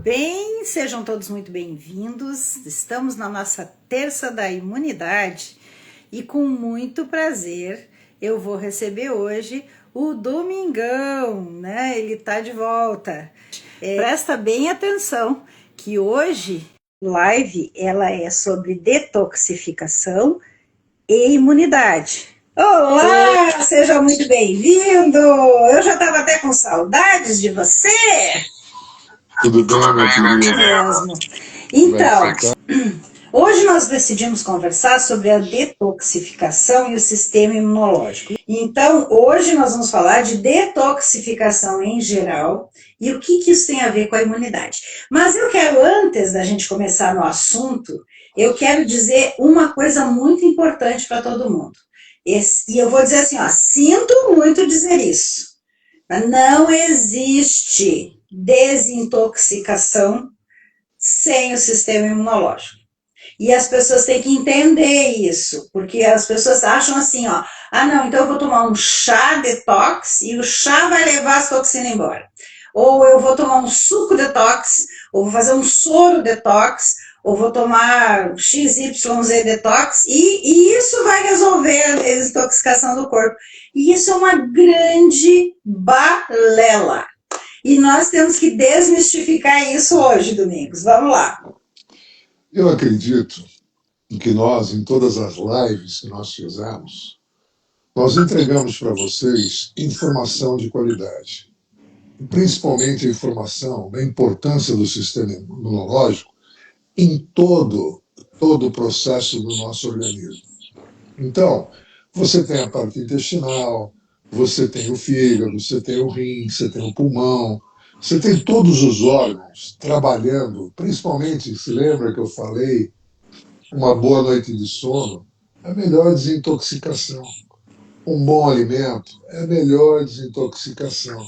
bem? Sejam todos muito bem-vindos. Estamos na nossa terça da imunidade e com muito prazer eu vou receber hoje o Domingão, né? Ele tá de volta. Presta bem atenção que hoje a live ela é sobre detoxificação e imunidade. Olá, seja muito bem-vindo! Eu já estava até com saudades de você! Tudo bem, meu querido? Mesmo. Então, hoje nós decidimos conversar sobre a detoxificação e o sistema imunológico. Então, hoje nós vamos falar de detoxificação em geral e o que isso tem a ver com a imunidade. Mas eu quero, antes da gente começar no assunto, eu quero dizer uma coisa muito importante para todo mundo. E eu vou dizer assim, ó, sinto muito dizer isso. Não existe desintoxicação sem o sistema imunológico. E as pessoas têm que entender isso, porque as pessoas acham assim, ó, não, então eu vou tomar um chá detox e o chá vai levar as toxinas embora. Ou eu vou tomar um suco detox, ou vou fazer um soro detox, ou vou tomar XYZ detox, e isso vai resolver a desintoxicação do corpo. E isso é uma grande balela. E nós temos que desmistificar isso hoje, Domingos. Vamos lá. Eu acredito que nós, em todas as lives que nós fizemos, nós entregamos para vocês informação de qualidade. Principalmente a informação da importância do sistema imunológico em todo o processo do nosso organismo. Então, você tem a parte intestinal, você tem o fígado, você tem o rim, você tem o pulmão, você tem todos os órgãos trabalhando, principalmente, se lembra que eu falei, uma boa noite de sono é a melhor desintoxicação. Um bom alimento é a melhor desintoxicação.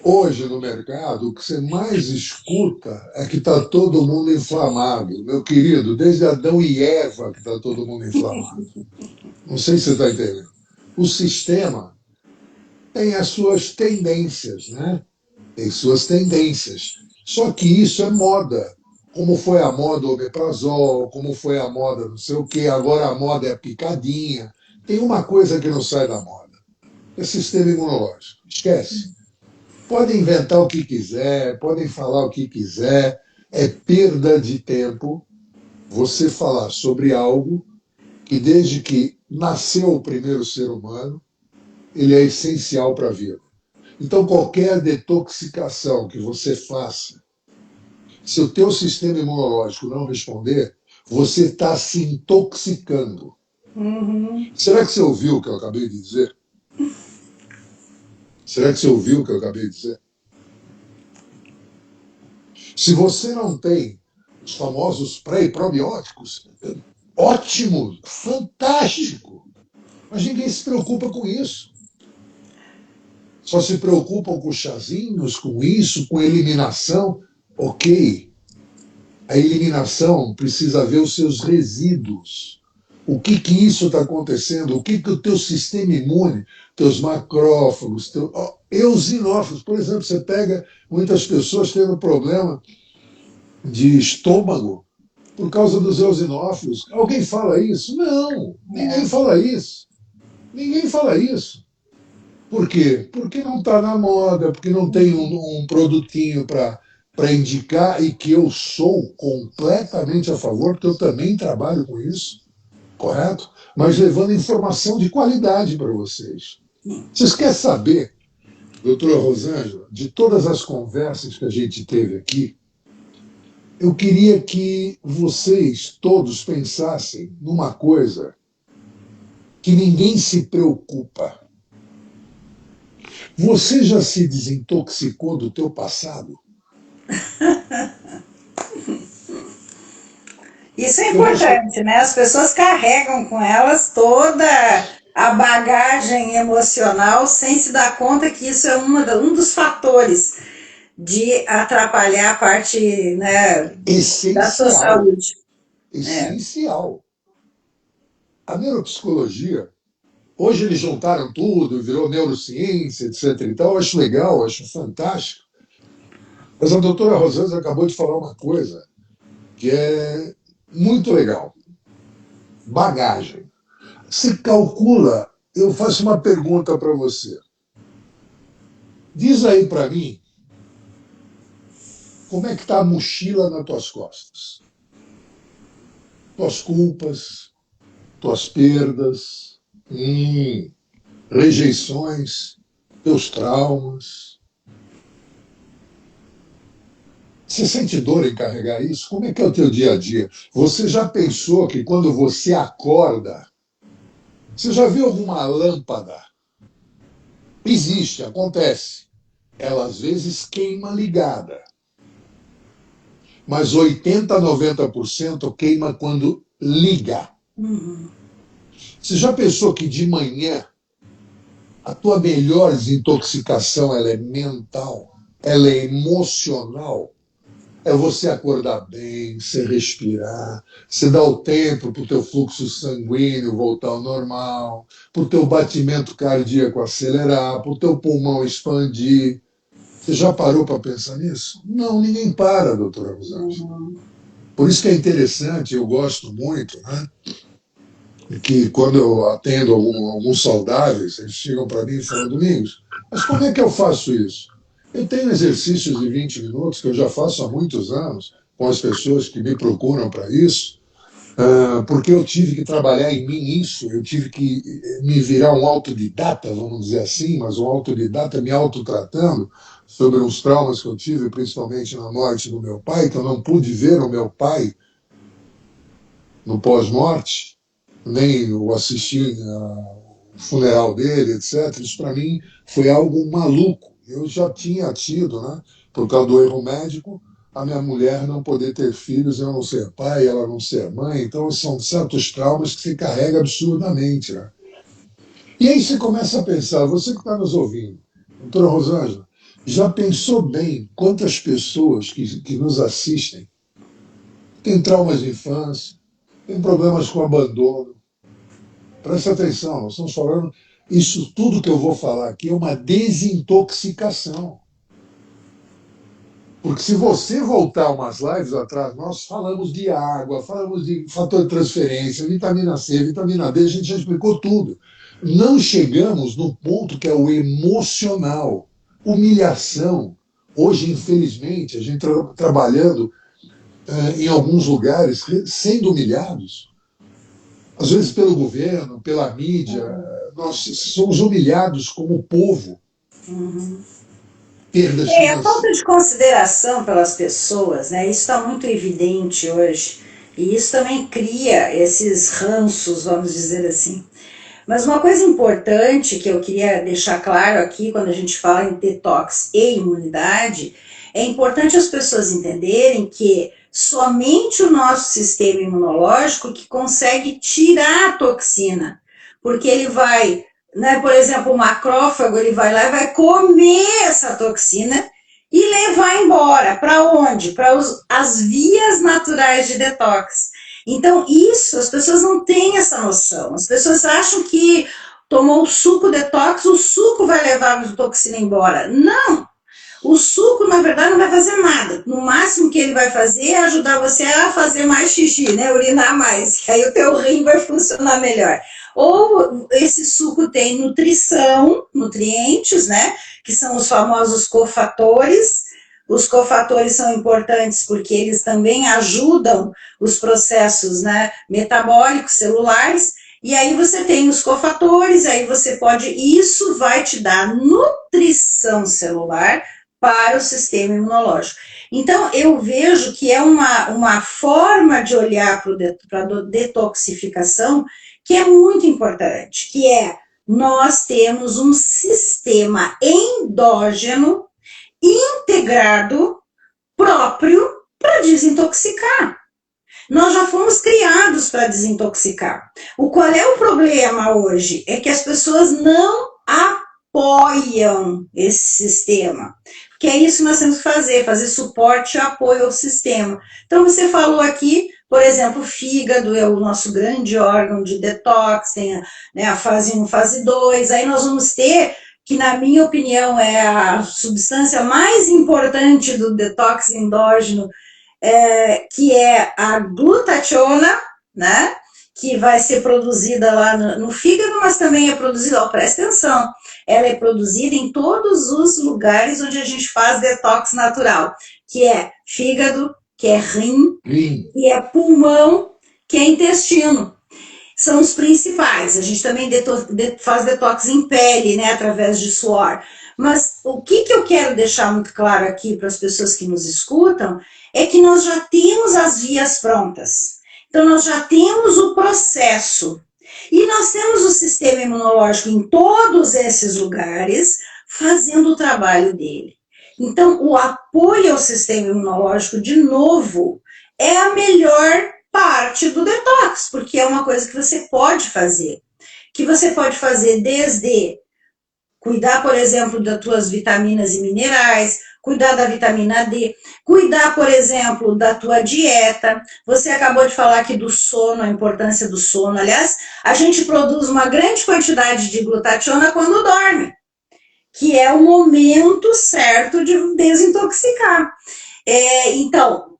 Hoje no mercado, o que você mais escuta é que está todo mundo inflamado. Meu querido, desde Adão e Eva que está todo mundo inflamado. Não sei se você está entendendo. O sistema tem as suas tendências, né? Tem suas tendências. Só que isso é moda. Como foi a moda omeprazol, como foi a moda não sei o quê, agora a moda é a picadinha. Tem uma coisa que não sai da moda. É sistema imunológico. Esquece. Podem inventar o que quiser, podem falar o que quiser. É perda de tempo você falar sobre algo que desde que nasceu o primeiro ser humano, ele é essencial para a vida. Então, qualquer detoxicação que você faça, se o teu sistema imunológico não responder, você está se intoxicando. Será que você ouviu o que eu acabei de dizer? Será que você ouviu o que eu acabei de dizer? Se você não tem os famosos pré e probióticos, ótimo, fantástico. Mas ninguém se preocupa com isso. Só se preocupam com chazinhos, com isso, com eliminação. Ok. A eliminação precisa ver os seus resíduos. O que isso está acontecendo? O que o teu sistema imune, teus macrófagos, eosinófilos, por exemplo, você pega muitas pessoas tendo problema de estômago por causa dos eosinófilos. Alguém fala isso? Não, ninguém fala isso. Ninguém fala isso. Por quê? Porque não está na moda, porque não tem um produtinho para indicar e que eu sou completamente a favor, porque eu também trabalho com isso, correto? Mas levando informação de qualidade para vocês. Vocês querem saber, doutora Rosângela, de todas as conversas que a gente teve aqui, eu queria que vocês todos pensassem numa coisa que ninguém se preocupa. Você já se desintoxicou do teu passado? Isso é importante, né? As pessoas carregam com elas toda a bagagem emocional sem se dar conta que isso é um dos fatores de atrapalhar a parte, né, da sua saúde. Essencial. A neuropsicologia, hoje eles juntaram tudo, virou neurociência, etc. e tal. Eu acho legal, acho fantástico. Mas a doutora Rosângela acabou de falar uma coisa que é muito legal. Bagagem. Se calcula, eu faço uma pergunta para você. Diz aí para mim, como é que está a mochila nas tuas costas? Tuas culpas, tuas perdas, rejeições, teus traumas. Você sente dor em carregar isso? Como é que é o teu dia a dia? Você já pensou que quando você acorda, você já viu alguma lâmpada? Existe, acontece. Ela às vezes queima ligada, mas 80, 90% queima quando liga. Uhum. Você já pensou que de manhã a tua melhor desintoxicação ela é mental, ela é emocional? É você acordar bem, você respirar, você dar o tempo para o teu fluxo sanguíneo voltar ao normal, para o teu batimento cardíaco acelerar, para o teu pulmão expandir. Você já parou para pensar nisso? Não, ninguém para, doutora Rosângela. Uhum. Por isso que é interessante, eu gosto muito, né? Que quando eu atendo alguns saudáveis, eles chegam para mim e falam, Domingos, mas como é que eu faço isso? Eu tenho exercícios de 20 minutos que eu já faço há muitos anos com as pessoas que me procuram para isso, porque eu tive que trabalhar em mim isso, eu tive que me virar um autodidata, vamos dizer assim, mas um autodidata me autotratando sobre os traumas que eu tive, principalmente na morte do meu pai, que eu não pude ver o meu pai no pós-morte, nem o assistir ao funeral dele, etc. Isso para mim foi algo maluco. Eu já tinha tido, né, por causa do erro médico, a minha mulher não poder ter filhos, eu não ser pai, ela não ser mãe. Então são certos traumas que se carrega absurdamente. Né? E aí você começa a pensar, você que está nos ouvindo, doutora Rosângela, já pensou bem quantas pessoas que nos assistem têm traumas de infância, têm problemas com abandono? Presta atenção, nós estamos falando, isso tudo que eu vou falar aqui é uma desintoxicação. Porque se você voltar umas lives atrás, nós falamos de água, falamos de fator de transferência, vitamina C, vitamina D, a gente já explicou tudo. Não chegamos no ponto que é o emocional, humilhação. Hoje, infelizmente, a gente trabalhando em alguns lugares, sendo humilhados, às vezes pelo governo, pela mídia, nós somos humilhados como povo. Uhum. Perdas A falta financeiras. de consideração pelas pessoas, né? Isso está muito evidente hoje. E isso também cria esses ranços, vamos dizer assim. Mas uma coisa importante que eu queria deixar claro aqui, quando a gente fala em detox e imunidade, é importante as pessoas entenderem que somente o nosso sistema imunológico que consegue tirar a toxina, porque ele vai, né, por exemplo, o macrófago, ele vai lá e vai comer essa toxina e levar embora. Para onde? Para as vias naturais de detox. Então, isso, as pessoas não têm essa noção. As pessoas acham que tomou o suco detox, o suco vai levar a toxina embora. Não! O suco, na verdade, não vai fazer nada. No máximo que ele vai fazer é ajudar você a fazer mais xixi, né? Urinar mais. Que aí o teu rim vai funcionar melhor. Ou esse suco tem nutrição, nutrientes, né? Que são os famosos cofatores. Os cofatores são importantes porque eles também ajudam os processos, né, metabólicos, celulares, e aí você tem os cofatores, aí você pode, isso vai te dar nutrição celular para o sistema imunológico. Então, eu vejo que é uma forma de olhar para a detoxificação que é muito importante, que é nós temos um sistema endógeno integrado próprio para desintoxicar. Nós já fomos criados para desintoxicar. Qual é o problema hoje? É que as pessoas não apoiam esse sistema. Que é isso que nós temos que fazer suporte e apoio ao sistema. Então, você falou aqui, por exemplo, o fígado é o nosso grande órgão de detox, tem, né, a fase 1, fase 2, aí nós vamos ter que na minha opinião é a substância mais importante do detox endógeno, que é a glutationa, né? Que vai ser produzida lá no fígado, mas também é produzida, ó, presta atenção, ela é produzida em todos os lugares onde a gente faz detox natural, que é fígado, que é rim, que é pulmão, que é intestino. São os principais. A gente também faz detox em pele, né, através de suor. Mas o que eu quero deixar muito claro aqui para as pessoas que nos escutam é que nós já temos as vias prontas. Então, nós já temos o processo. E nós temos o sistema imunológico em todos esses lugares fazendo o trabalho dele. Então, o apoio ao sistema imunológico, de novo, é a melhor parte do detox, porque é uma coisa que você pode fazer. Que você pode fazer desde cuidar, por exemplo, das tuas vitaminas e minerais, cuidar da vitamina D, cuidar, por exemplo, da tua dieta. Você acabou de falar aqui do sono, a importância do sono. Aliás, a gente produz uma grande quantidade de glutationa quando dorme, que é o momento certo de desintoxicar. Então,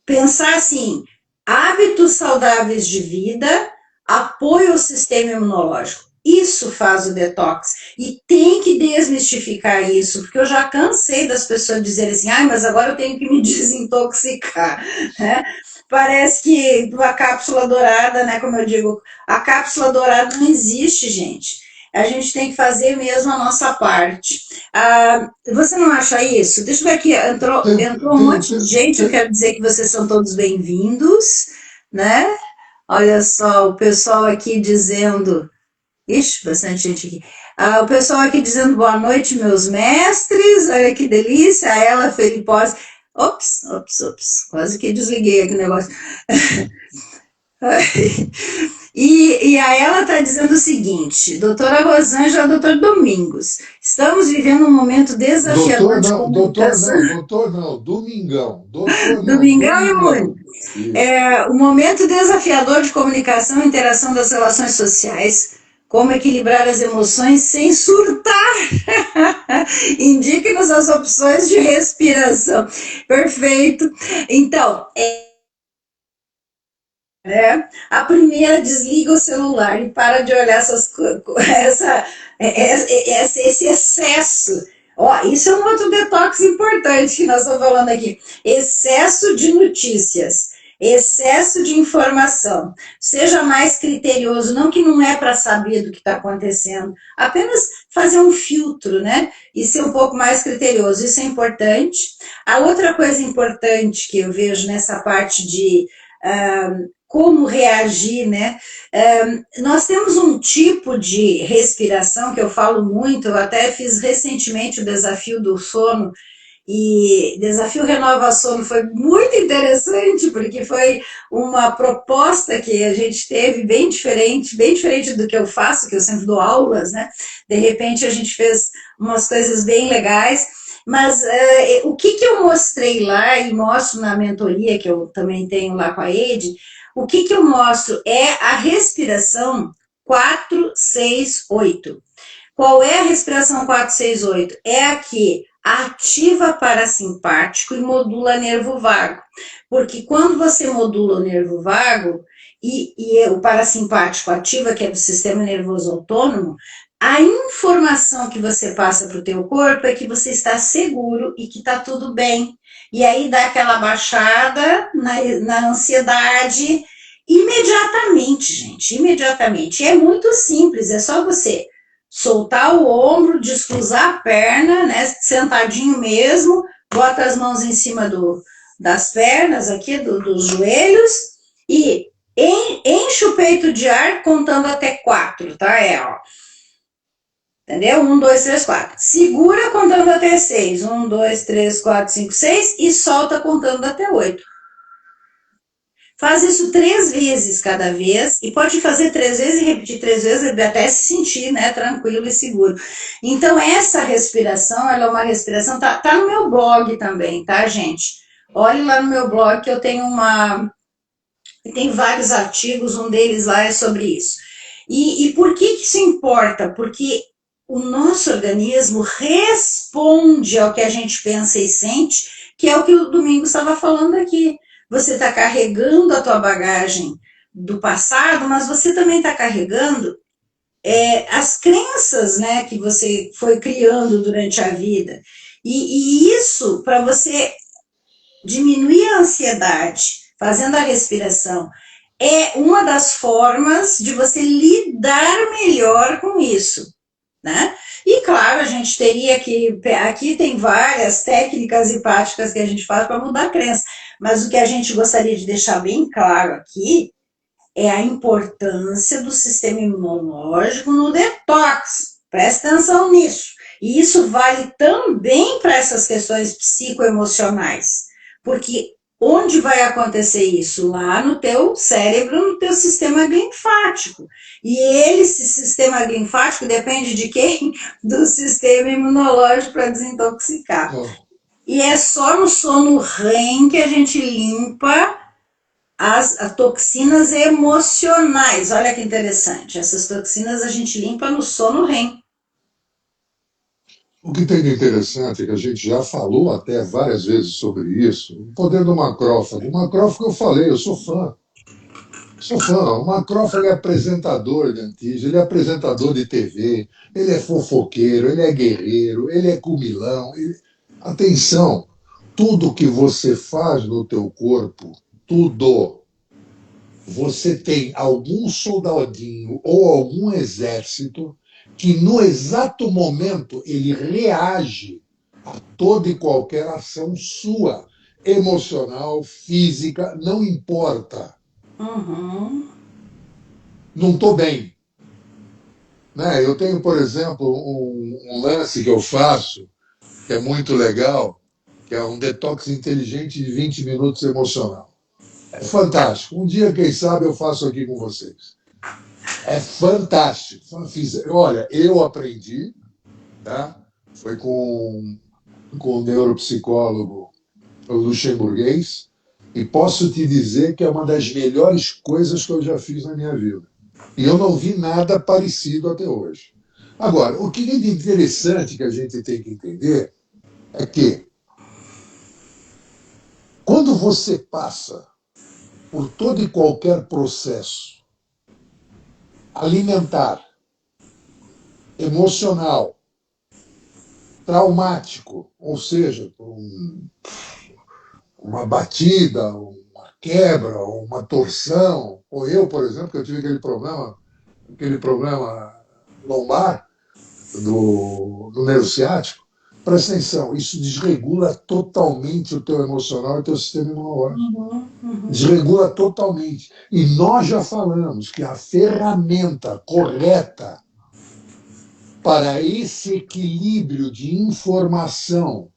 pensar assim, hábitos saudáveis de vida, apoio ao sistema imunológico. Isso faz o detox. E tem que desmistificar isso, porque eu já cansei das pessoas dizerem assim, mas agora eu tenho que me desintoxicar, né? Parece que a cápsula dourada, né, como eu digo, a cápsula dourada não existe, gente. A gente tem que fazer mesmo a nossa parte. Você não acha isso? Deixa eu ver aqui, entrou um monte de gente, eu quero dizer que vocês são todos bem-vindos, né? Olha só, o pessoal aqui dizendo... Ixi, bastante gente aqui. O pessoal aqui dizendo boa noite, meus mestres. Olha que delícia. A Ela Felipós. Ops. Quase que desliguei aqui o negócio. E a Ela está dizendo o seguinte, doutora Rosângela, doutor Domingos, estamos vivendo um momento desafiador de comunicação. Doutor não, Domingão. Domingão e muito. Um momento desafiador de comunicação e interação das relações sociais. Como equilibrar as emoções sem surtar? Indique-nos as opções de respiração. Perfeito. Então, a primeira, desliga o celular e para de olhar esse excesso. Isso é um outro detox importante que nós estamos falando aqui. Excesso de notícias. Excesso de informação, seja mais criterioso, não que não é para saber do que está acontecendo, apenas fazer um filtro, né, e ser um pouco mais criterioso, isso é importante. A outra coisa importante que eu vejo nessa parte de como reagir, né, nós temos um tipo de respiração que eu falo muito, eu até fiz recentemente o desafio do sono, e Desafio Renova Sono foi muito interessante, porque foi uma proposta que a gente teve bem diferente do que eu faço, que eu sempre dou aulas, né? De repente a gente fez umas coisas bem legais, mas o que eu mostrei lá e mostro na mentoria, que eu também tenho lá com a Eide, o que eu mostro é a respiração 4-6-8. Qual é a respiração 4-6-8? É a que ativa parasimpático e modula nervo vago. Porque quando você modula o nervo vago e o parasimpático ativa, que é do sistema nervoso autônomo, a informação que você passa para o teu corpo é que você está seguro e que está tudo bem. E aí dá aquela baixada na ansiedade imediatamente, gente, imediatamente. É muito simples, é só você soltar o ombro, descruzar a perna, né, sentadinho mesmo, bota as mãos em cima das pernas aqui, dos joelhos, e enche o peito de ar contando até 4, tá? Entendeu? 1, 2, 3, 4. Segura contando até 6. 1, 2, 3, 4, 5, 6 e solta contando até 8. Faz isso 3 vezes cada vez, e pode fazer 3 vezes e repetir 3 vezes até se sentir, né, tranquilo e seguro. Então, essa respiração, ela é uma respiração, tá no meu blog também, tá, gente? Olhe lá no meu blog que eu tenho tem vários artigos, um deles lá é sobre isso. E por que isso importa? Porque o nosso organismo responde ao que a gente pensa e sente, que é o que o Domingos estava falando aqui. Você está carregando a tua bagagem do passado, mas você também está carregando as crenças, né, que você foi criando durante a vida. E isso, para você diminuir a ansiedade, fazendo a respiração, é uma das formas de você lidar melhor com isso, né? E claro, a gente teria que. Aqui tem várias técnicas e práticas que a gente faz para mudar a crença, mas o que a gente gostaria de deixar bem claro aqui é a importância do sistema imunológico no detox. Presta atenção nisso. E isso vale também para essas questões psicoemocionais. Porque onde vai acontecer isso? Lá no teu cérebro, no teu sistema linfático. E esse sistema linfático depende de quem? Do sistema imunológico para desintoxicar. E é só no sono REM que a gente limpa as toxinas emocionais. Olha que interessante. Essas toxinas a gente limpa no sono REM. O que tem de interessante é que a gente já falou até várias vezes sobre isso. O poder do macrófago. O macrófago eu falei, eu sou fã. Sou fã. O macrófago é apresentador de antígeno, ele é apresentador de TV, ele é fofoqueiro, ele é guerreiro, ele é comilão. Atenção, tudo que você faz no teu corpo, tudo, você tem algum soldadinho ou algum exército que no exato momento ele reage a toda e qualquer ação sua, emocional, física, não importa. Uhum. Não estou bem. Né? Eu tenho, por exemplo, um lance que eu faço, que é muito legal, que é um detox inteligente de 20 minutos emocional. É fantástico. Um dia, quem sabe, eu faço aqui com vocês. É fantástico. Olha, eu aprendi, tá? Foi com o neuropsicólogo luxemburguês, e posso te dizer que é uma das melhores coisas que eu já fiz na minha vida. E eu não vi nada parecido até hoje. Agora, o que é de interessante que a gente tem que entender é que quando você passa por todo e qualquer processo alimentar, emocional, traumático, ou seja, uma batida, uma quebra, uma torção, ou eu, por exemplo, que eu tive aquele problema lombar do nervo ciático, presta atenção, isso desregula totalmente o teu emocional e o teu sistema imunológico. Desregula totalmente. E nós já falamos que a ferramenta correta para esse equilíbrio de informação,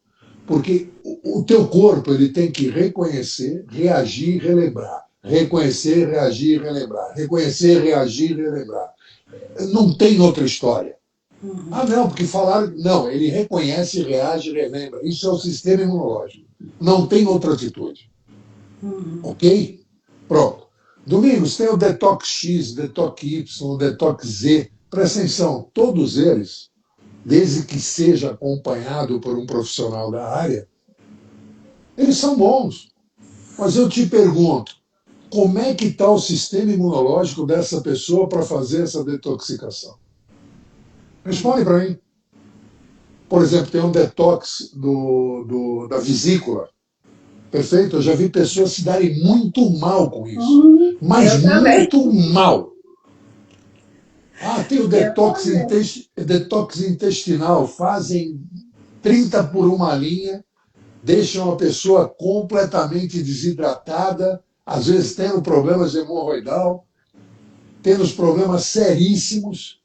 porque o teu corpo ele tem que reconhecer, reagir, relembrar. Reconhecer, reagir, relembrar. Reconhecer, reagir, relembrar. Não tem outra história. Ah, não, porque falaram... Não, ele reconhece, reage, relembra. Isso é o sistema imunológico. Não tem outra atitude. Ok? Pronto. Domingos, tem o Detox X, Detox Y, Detox Z. Presta atenção, todos eles, desde que seja acompanhado por um profissional da área, eles são bons. Mas eu te pergunto, como é que está o sistema imunológico dessa pessoa para fazer essa detoxicação? Responde para mim. Por exemplo, tem um detox da vesícula. Perfeito? Eu já vi pessoas se darem muito mal com isso. Mas muito mal. Ah, tem o detox intestinal. Fazem 30 por uma linha, deixam a pessoa completamente desidratada, às vezes tendo problemas hemorroidal, tendo os problemas seríssimos.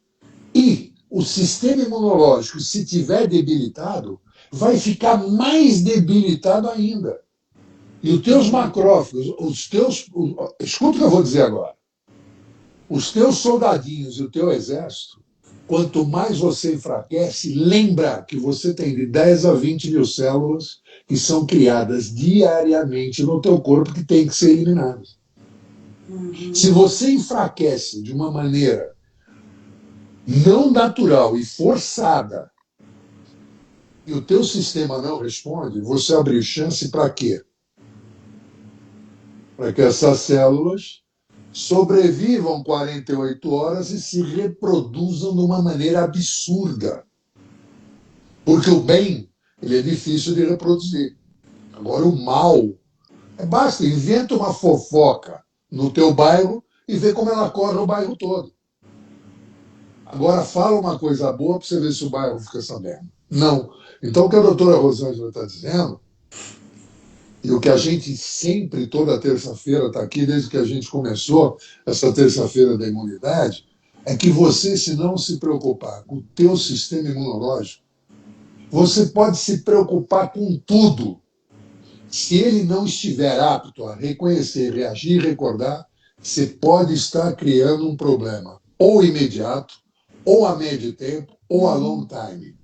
E o sistema imunológico, se tiver debilitado, vai ficar mais debilitado ainda. E os teus macrófagos, escuta o que eu vou dizer agora. Os teus soldadinhos e o teu exército, quanto mais você enfraquece, lembra que você tem de 10 a 20 mil células que são criadas diariamente no teu corpo que tem que ser eliminadas. Se você enfraquece de uma maneira não natural e forçada, e o teu sistema não responde, você abre chance para quê? Para que essas células sobrevivam 48 horas e se reproduzam de uma maneira absurda. Porque o bem, ele é difícil de reproduzir. Agora, o mal, basta, inventa uma fofoca no teu bairro e vê como ela corre o bairro todo. Agora, fala uma coisa boa para você ver se o bairro fica sabendo. Não. Então, o que a doutora Rosângela está dizendo, e o que a gente sempre, toda terça-feira, está aqui, desde que a gente começou essa terça-feira da imunidade, é que você, se não se preocupar com o teu sistema imunológico, você pode se preocupar com tudo. Se ele não estiver apto a reconhecer, reagir, recordar, você pode estar criando um problema, ou imediato, ou a médio tempo, ou a long time.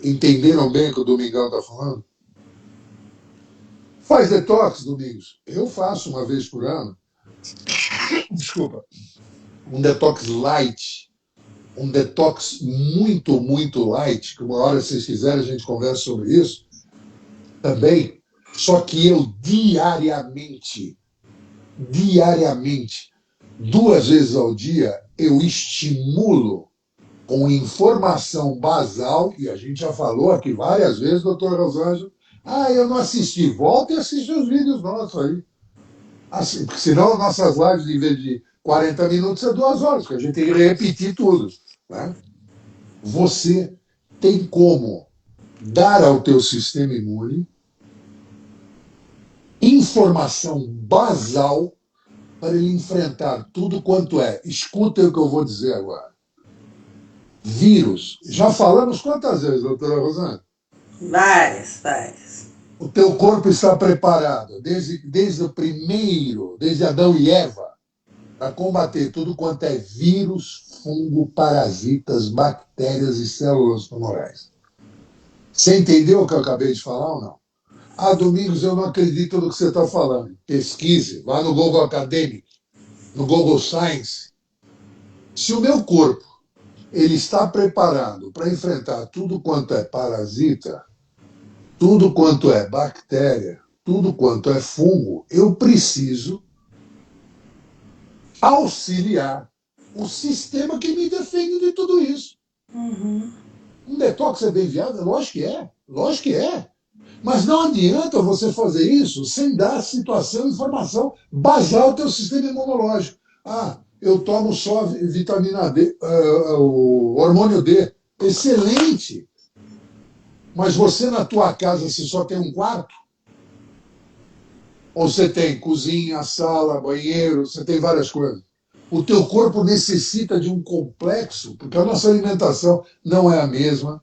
Entenderam bem o que o Domingão está falando? Faz detox, Domingos? Eu faço uma vez por ano. Desculpa. Um detox light. Um detox muito, muito light, que uma hora, se vocês quiserem, a gente conversa sobre isso também. Só que eu diariamente, 2 vezes ao dia, eu estimulo com informação basal, e a gente já falou aqui várias vezes, doutor Rosângela, eu não assisti, volta e assiste os vídeos nossos aí. Assim, porque senão nossas lives, em vez de 40 minutos, é 2 horas, porque a gente tem que repetir tudo. Né? Você tem como dar ao teu sistema imune informação basal para ele enfrentar tudo quanto é. Escuta o que eu vou dizer agora. Vírus. Já falamos quantas vezes, doutora Rosana? Várias, várias. O teu corpo está preparado, desde o primeiro, desde Adão e Eva, para combater tudo quanto é vírus, fungo, parasitas, bactérias e células tumorais. Você entendeu o que eu acabei de falar ou não? Domingos, eu não acredito no que você está falando. Pesquise, vá no Google Academic, no Google Science. Se o meu corpo ele está preparado para enfrentar tudo quanto é parasita, tudo quanto é bactéria, tudo quanto é fungo, eu preciso auxiliar o sistema que me defende de tudo isso. Um detox é bem viável? Lógico que é. Lógico que é. Mas não adianta você fazer isso sem dar situação e informação basal ao teu sistema imunológico. Eu tomo só vitamina D, o hormônio D. Excelente! Mas você na tua casa, se só tem um quarto? Ou você tem cozinha, sala, banheiro, você tem várias coisas? O teu corpo necessita de um complexo, porque a nossa alimentação não é a mesma.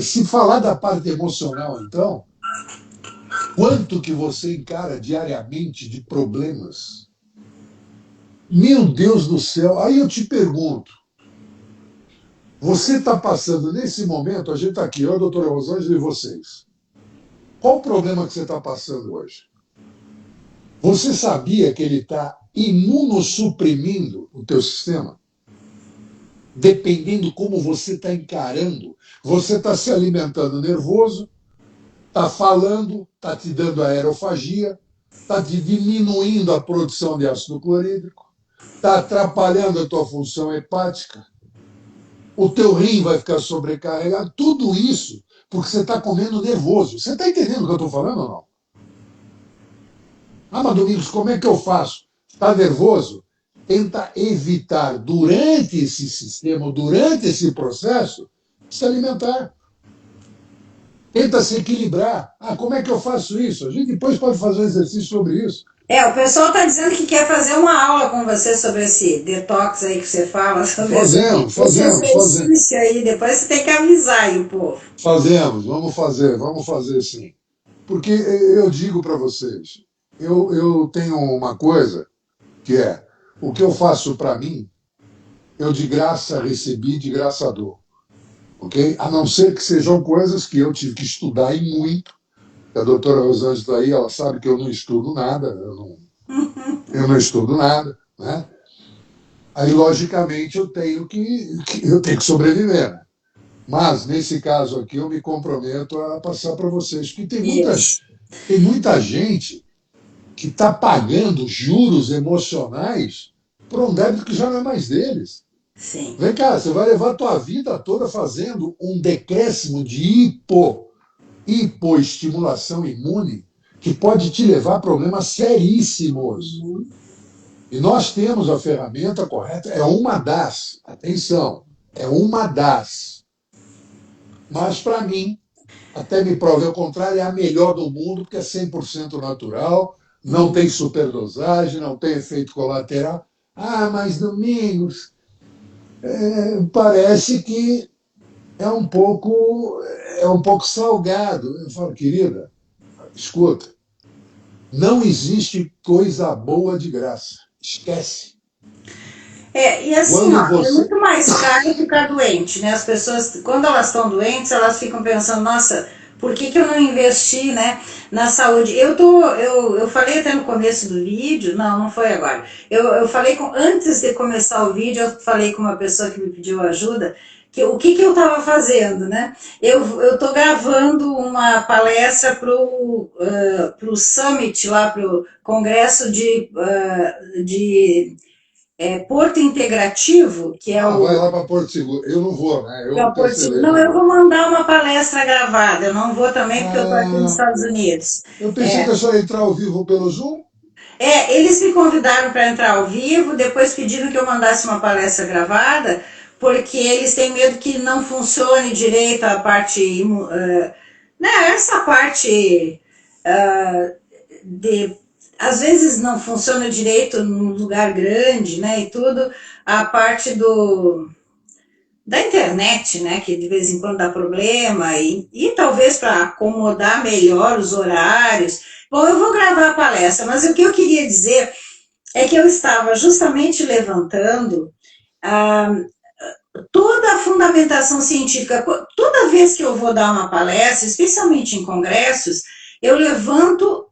Se falar da parte emocional, então, quanto que você encara diariamente de problemas? Meu Deus do céu! Aí eu te pergunto, você está passando nesse momento, a gente está aqui, eu, a doutora Rosângela e vocês. Qual o problema que você está passando hoje? Você sabia que ele está imunossuprimindo o teu sistema? Dependendo como você está encarando, você está se alimentando nervoso, está falando, está te dando aerofagia, está te diminuindo a produção de ácido clorídrico, está atrapalhando a tua função hepática, o teu rim vai ficar sobrecarregado, tudo isso porque você está comendo nervoso. Você está entendendo o que eu estou falando ou não? Mas Domingos, como é que eu faço? Está nervoso? Tenta evitar, durante esse sistema, durante esse processo, se alimentar. Tenta se equilibrar. Como é que eu faço isso? A gente depois pode fazer um exercício sobre isso. O pessoal está dizendo que quer fazer uma aula com você sobre esse detox aí que você fala. Sobre fazemos. Esse aí, depois você tem que avisar aí o povo. Fazemos, vamos fazer sim. Porque eu digo para vocês, eu tenho uma coisa que é, o que eu faço para mim, eu de graça recebi, de graça dou. Ok? A não ser que sejam coisas que eu tive que estudar e muito. A doutora Rosângela está aí, ela sabe que eu não estudo nada, eu não estudo nada, né? Aí, logicamente, eu tenho que sobreviver, né? Mas, nesse caso aqui, eu me comprometo a passar para vocês, porque Isso. tem muita gente que está pagando juros emocionais por um débito que já não é mais deles. Sim. Vem cá, você vai levar a tua vida toda fazendo um decréscimo de hipoestimulação imune que pode te levar a problemas seríssimos. Uhum. E nós temos a ferramenta correta, atenção, é uma das. Mas, para mim, até me prove ao contrário, é a melhor do mundo, porque é 100% natural, não tem superdosagem, não tem efeito colateral. Ah, mas Domingos, parece que é um pouco salgado. Eu falo, querida, escuta, não existe coisa boa de graça. Esquece. E assim, Quando ó, é você. muito mais caro ficar doente, né? As pessoas, quando elas estão doentes, elas ficam pensando, nossa, por que eu não investi, né, na saúde? Eu falei até no começo do vídeo, não foi agora. Eu falei antes de começar o vídeo, eu falei com uma pessoa que me pediu ajuda, o que eu estava fazendo, né? Eu tô gravando uma palestra pro Summit, lá pro Congresso de Porto Integrativo, que é Vai o lá para Porto Seguro. Eu não vou, né? Eu Porto Seguro. cancelei, Não, não eu vou. vou mandar uma palestra gravada, eu não vou também porque eu estou aqui nos Ah, Estados Unidos. eu pensei que É, eu só ia entrar ao vivo pelo Zoom. eles me convidaram para entrar ao vivo, depois pediram que eu mandasse uma palestra gravada, porque eles têm medo que não funcione direito a parte, né, essa parte de às vezes não funciona direito num lugar grande, né, e tudo, a parte da internet, né, que de vez em quando dá problema, e talvez para acomodar melhor os horários. Bom, eu vou gravar a palestra, mas o que eu queria dizer é que eu estava justamente levantando ah, toda a fundamentação científica. Toda vez que eu vou dar uma palestra, especialmente em congressos, eu levanto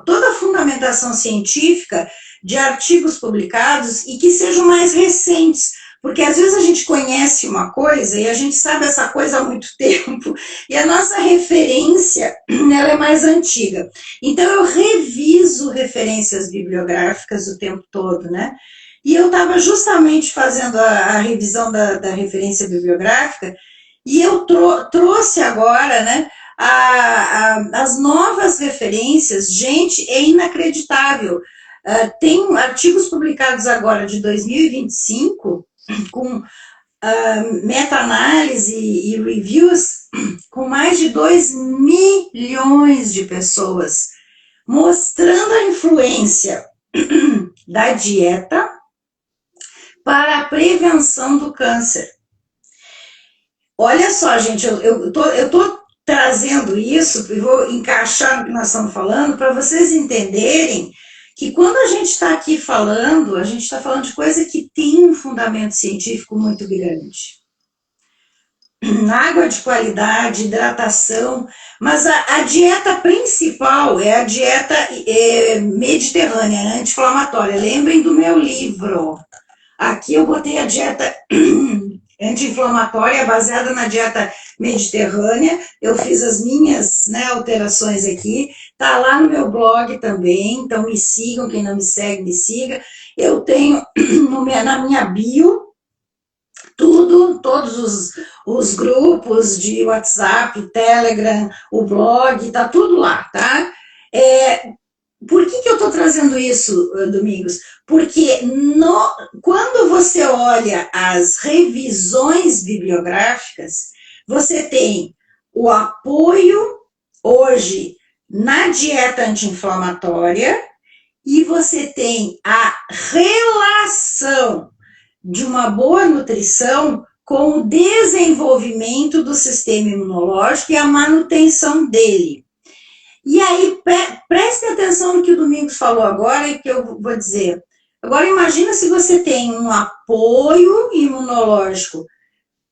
toda a fundamentação científica de artigos publicados e que sejam mais recentes, porque às vezes a gente conhece uma coisa e a gente sabe essa coisa há muito tempo e a nossa referência ela é mais antiga. Então eu reviso referências bibliográficas o tempo todo, né? E eu estava justamente fazendo a revisão da referência bibliográfica e eu trouxe agora, né, as novas referências. Gente, é inacreditável. Tem artigos publicados agora de 2025 com meta-análise e reviews com mais de 2 milhões de pessoas, mostrando a influência da dieta para a prevenção do câncer. Olha só, gente, eu tô trazendo isso e vou encaixar no que nós estamos falando para vocês entenderem que quando a gente está aqui falando, a gente está falando de coisa que tem um fundamento científico muito grande. Água de qualidade, hidratação, mas a dieta principal é a dieta mediterrânea, anti-inflamatória. Lembrem do meu livro. Aqui eu botei a dieta anti-inflamatória baseada na dieta mediterrânea. Eu fiz as minhas, né, alterações aqui. Tá lá no meu blog também, então me sigam. Quem não me segue, me siga. Eu tenho na minha bio todos os grupos de WhatsApp, Telegram, o blog, tá tudo lá, tá? Por que eu estou trazendo isso, Domingos? Porque quando você olha as revisões bibliográficas, você tem o apoio hoje na dieta anti-inflamatória e você tem a relação de uma boa nutrição com o desenvolvimento do sistema imunológico e a manutenção dele. E aí, preste atenção no que o Domingos falou agora e que eu vou dizer. Agora, imagina se você tem um apoio imunológico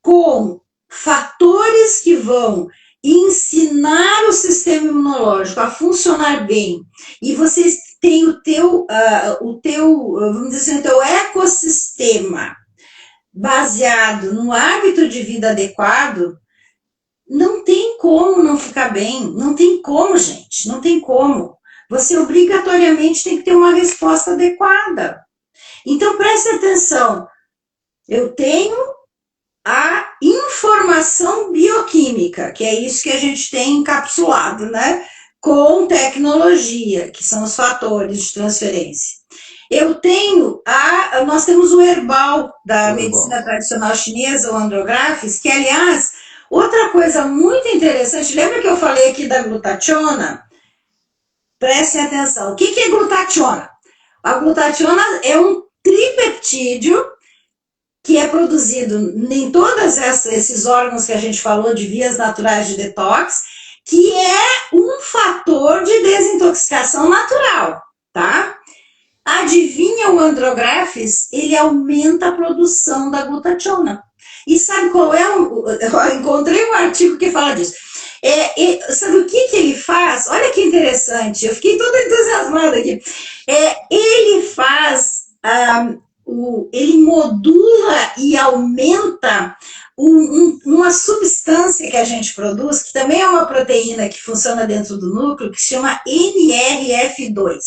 com fatores que vão ensinar o sistema imunológico a funcionar bem, e você tem vamos dizer assim, o teu ecossistema baseado no hábito de vida adequado, não tem como não ficar bem, não tem como, gente, não tem como. Você obrigatoriamente tem que ter uma resposta adequada. Então, preste atenção, eu tenho a informação bioquímica, que é isso que a gente tem encapsulado, né? Com tecnologia, que são os fatores de transferência. Nós temos o herbal da medicina tradicional chinesa, o Andrographis, que, aliás, outra coisa muito interessante, lembra que eu falei aqui da glutationa? Prestem atenção. O que é glutationa? A glutationa é um tripeptídeo que é produzido em todos esses órgãos que a gente falou de vias naturais de detox, que é um fator de desintoxicação natural, tá? Adivinha, o Andrographis, ele aumenta a produção da glutationa. E sabe qual é? Eu encontrei um artigo que fala disso. Sabe o que ele faz? Olha que interessante, eu fiquei toda entusiasmada aqui. Ele faz, ele modula e aumenta uma substância que a gente produz, que também é uma proteína que funciona dentro do núcleo, que se chama NRF2.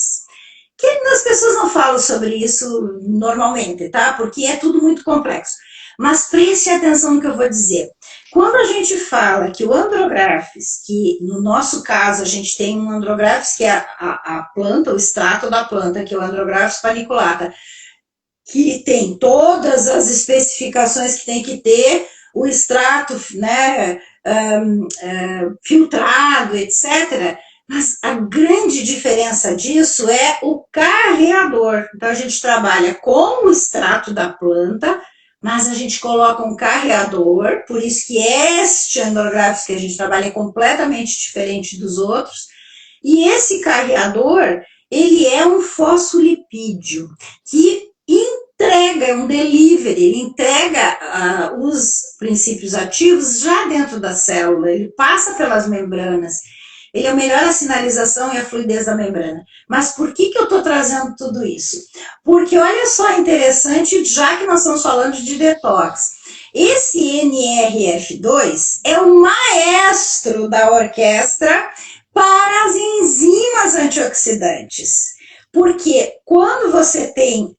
Que as pessoas não falam sobre isso normalmente, tá? Porque é tudo muito complexo. Mas preste atenção no que eu vou dizer. Quando a gente fala que o Andrographis, que no nosso caso a gente tem um Andrographis que é a planta, o extrato da planta, que é o Andrographis paniculata, que tem todas as especificações que tem que ter, o extrato, né, filtrado, etc., mas a grande diferença disso é o carreador. Então, a gente trabalha com o extrato da planta, mas a gente coloca um carreador, por isso que este Andrographis que a gente trabalha é completamente diferente dos outros. E esse carreador, ele é um fosfolipídio, que entrega, um delivery, ele entrega os princípios ativos já dentro da célula, ele passa pelas membranas. Ele é melhora a sinalização e a fluidez da membrana. Mas por que eu estou trazendo tudo isso? Porque olha só, interessante, já que nós estamos falando de detox. Esse NRF2 é o maestro da orquestra para as enzimas antioxidantes. Porque quando você tem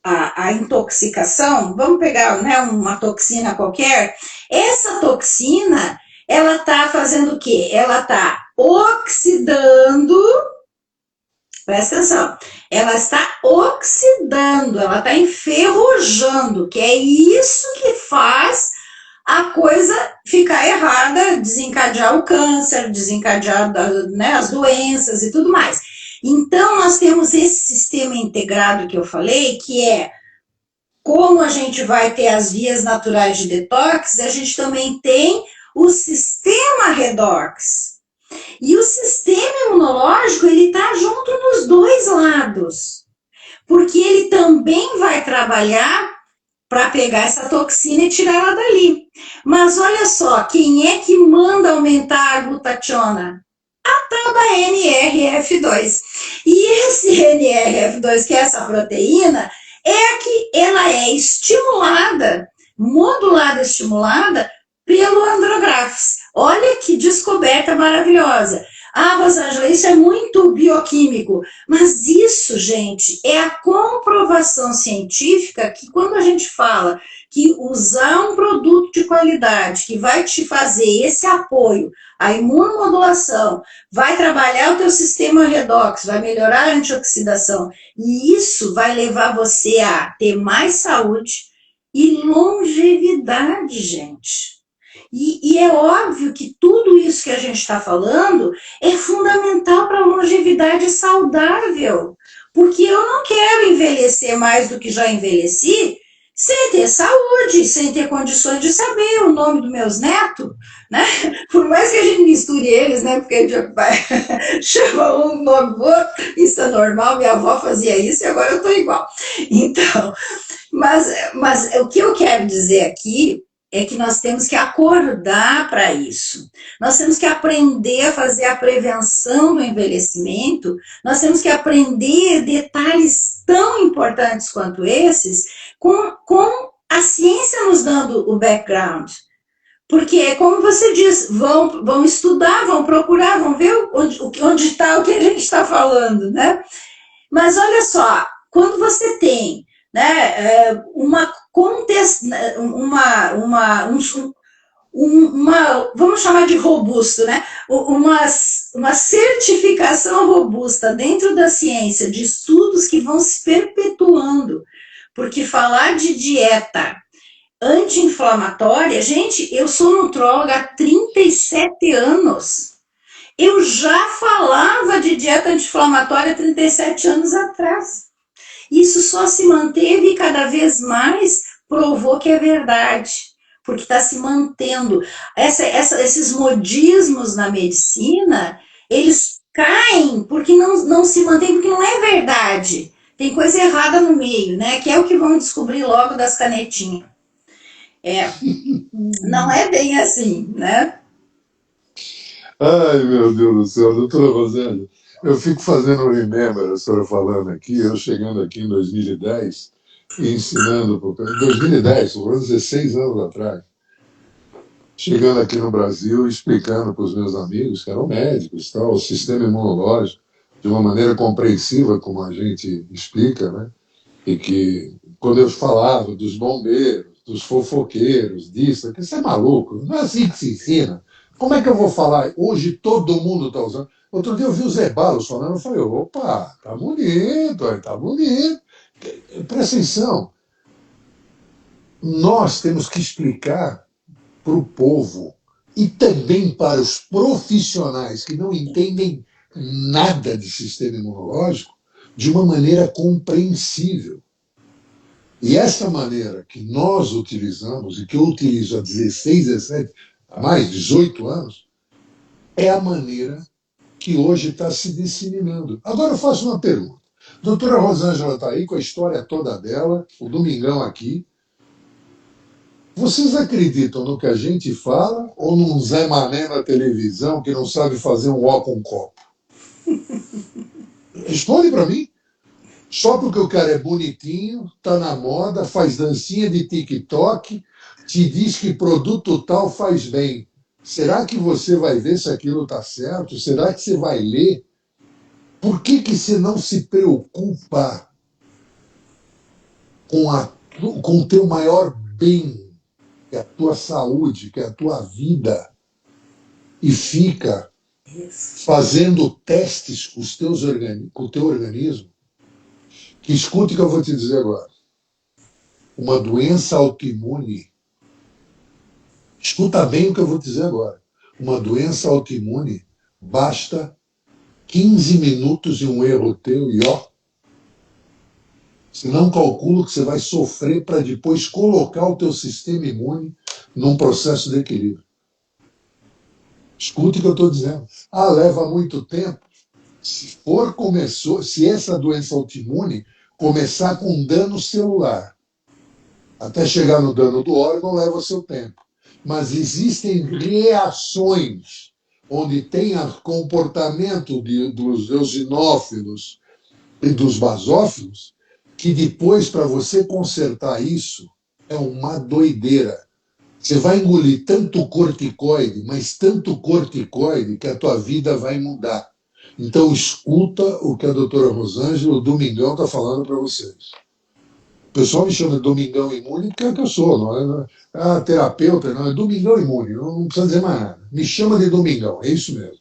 a intoxicação, vamos pegar, né, uma toxina qualquer, essa toxina, ela está fazendo o quê? Ela está oxidando, presta atenção, ela está oxidando, ela está enferrujando, que é isso que faz a coisa ficar errada, desencadear o câncer, desencadear, né, as doenças e tudo mais. Então, nós temos esse sistema integrado que eu falei, que é como a gente vai ter as vias naturais de detox, a gente também tem o sistema redox. E o sistema imunológico, ele está junto nos dois lados, porque ele também vai trabalhar para pegar essa toxina e tirar ela dali. Mas olha só, quem é que manda aumentar a glutationa? A tal da NRF2. E esse NRF2, que é essa proteína, é que ela é estimulada, modulada, estimulada pelo Andrographis. Olha que descoberta maravilhosa. Ah, Rosângela, isso é muito bioquímico. Mas isso, gente, é a comprovação científica que quando a gente fala que usar um produto de qualidade que vai te fazer esse apoio, a imunomodulação, vai trabalhar o teu sistema redox, vai melhorar a antioxidação, e isso vai levar você a ter mais saúde e longevidade, gente. E é óbvio que tudo isso que a gente está falando é fundamental para a longevidade saudável, porque eu não quero envelhecer mais do que já envelheci, sem ter saúde, sem ter condições de saber o nome dos meus netos, né? Por mais que a gente misture eles, né? Porque a gente vai chama um nome do outro, isso é normal, minha avó fazia isso e agora eu estou igual. Então, mas o que eu quero dizer aqui é que nós temos que acordar para isso. Nós temos que aprender a fazer a prevenção do envelhecimento, nós temos que aprender detalhes tão importantes quanto esses, com a ciência nos dando o background. Porque é como você diz, vão estudar, vão procurar, vão ver onde está o que a gente está falando, né? Mas olha só, quando você tem, né, vamos chamar de robusto, né? Uma certificação robusta dentro da ciência, de estudos que vão se perpetuando, porque falar de dieta anti-inflamatória, gente, eu sou nutróloga há 37 anos. Eu já falava de dieta anti-inflamatória 37 anos atrás. Isso só se manteve e cada vez mais provou que é verdade, porque está se mantendo. Esses modismos na medicina, eles caem porque não se mantêm, porque não é verdade. Tem coisa errada no meio, né? Que é o que vão descobrir logo das canetinhas. Não é bem assim, né? Ai, meu Deus do céu, doutora Rosângela, eu fico fazendo um remember, a senhora falando aqui, eu chegando aqui em 2010 e ensinando, em 2010, estou falando 16 anos atrás, chegando aqui no Brasil e explicando para os meus amigos, que eram médicos, tal, o sistema imunológico, de uma maneira compreensiva, como a gente explica, né? E que, quando eu falava dos bombeiros, dos fofoqueiros, disso, que isso é maluco, não é assim que se ensina. Como é que eu vou falar? Hoje todo mundo está usando. Outro dia eu vi o Zé Balos falando, eu falei, opa, tá bonito, tá bonito. Presta atenção. Nós temos que explicar para o povo e também para os profissionais que não entendem nada de sistema imunológico de uma maneira compreensível. E essa maneira que nós utilizamos, e que eu utilizo há 16, 17, há mais de 18 anos, é a maneira que hoje está se disseminando. Agora eu faço uma pergunta. A doutora Rosângela está aí com a história toda dela, o Domingão aqui. Vocês acreditam no que a gente fala ou num Zé Mané na televisão que não sabe fazer um ó com um copo? Responde para mim. Só porque o cara é bonitinho, tá na moda, faz dancinha de TikTok, te diz que produto tal faz bem. Será que você vai ver se aquilo está certo? Será que você vai ler? Por que você não se preocupa com o teu maior bem, que é a tua saúde, que é a tua vida, e fica fazendo testes com o teu organismo? Que escute o que eu vou te dizer agora. Uma doença autoimune. Escuta bem o que eu vou te dizer agora. Uma doença autoimune basta 15 minutos de um erro teu e ó. Você não calcula que você vai sofrer para depois colocar o teu sistema imune num processo de equilíbrio. Escute o que eu estou dizendo. Ah, leva muito tempo. Se essa doença autoimune começar com um dano celular, até chegar no dano do órgão, leva o seu tempo. Mas existem reações onde tem o comportamento dos eosinófilos e dos basófilos, que depois, para você consertar isso, é uma doideira. Você vai engolir tanto corticoide, mas tanto corticoide, que a tua vida vai mudar. Então, escuta o que a doutora Rosângela, o Domingão, está falando para vocês. O pessoal me chama de Domingão Imune, porque é o que eu sou, não é terapeuta, não, é Domingão Imune, não precisa dizer mais nada. Me chama de Domingão, é isso mesmo.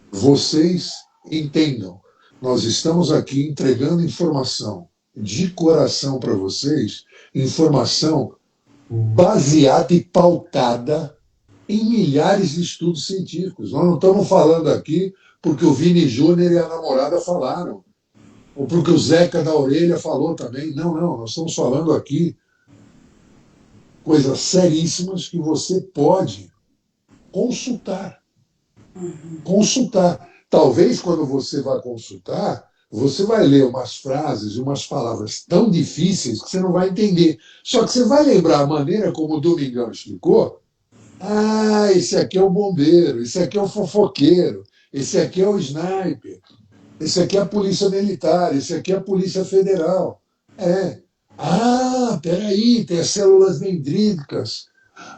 Vocês entendam, nós estamos aqui entregando informação de coração para vocês, informação baseada e pautada em milhares de estudos científicos. Nós não estamos falando aqui porque o Vini Júnior e a namorada falaram, ou porque o Zeca da Orelha falou também. Não, nós estamos falando aqui coisas seríssimas que você pode consultar. Consultar. Talvez quando você vai consultar, Você vai ler umas frases e umas palavras tão difíceis que você não vai entender. Só que você vai lembrar a maneira como o Domingão explicou. Ah, esse aqui é o bombeiro, esse aqui é o fofoqueiro, esse aqui é o sniper, esse aqui é a polícia militar, esse aqui é a polícia federal. É. Ah, peraí, tem as células dendríticas.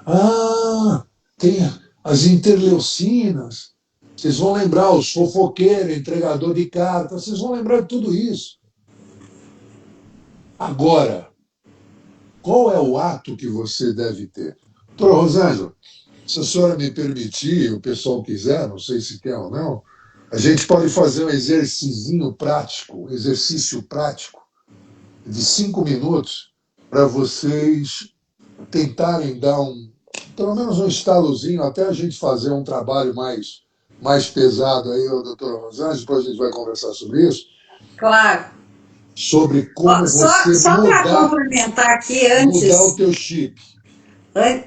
Ah, tem as interleucinas. Vocês vão lembrar os fofoqueiros, entregador de cartas, vocês vão lembrar de tudo isso. Agora, qual é o ato que você deve ter? Doutora Rosângela, se a senhora me permitir, o pessoal quiser, não sei se quer ou não, a gente pode fazer um exercício prático de 5 minutos para vocês tentarem dar pelo menos um estalozinho, até a gente fazer um trabalho mais pesado aí, doutora Rosângela, depois a gente vai conversar sobre isso. Claro. Sobre como você só para complementar aqui antes. Mudar o teu chip.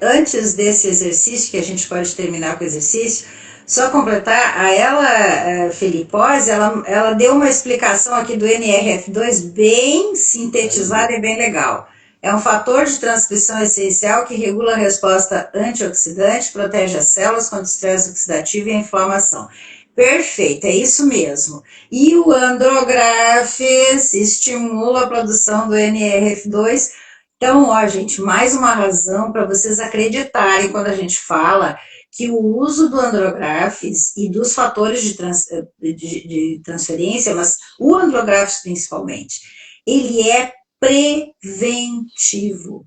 Antes desse exercício, que a gente pode terminar com o exercício, só completar, a ela, Felipose, ela deu uma explicação aqui do NRF2 bem sintetizada e bem legal. É um fator de transcrição essencial que regula a resposta antioxidante, protege as células contra o estresse oxidativo e a inflamação. Perfeito, é isso mesmo. E o Andrographis estimula a produção do NRF2. Então, ó, gente, mais uma razão para vocês acreditarem quando a gente fala que o uso do Andrographis e dos fatores de transferência, mas o Andrographis principalmente, ele é preventivo.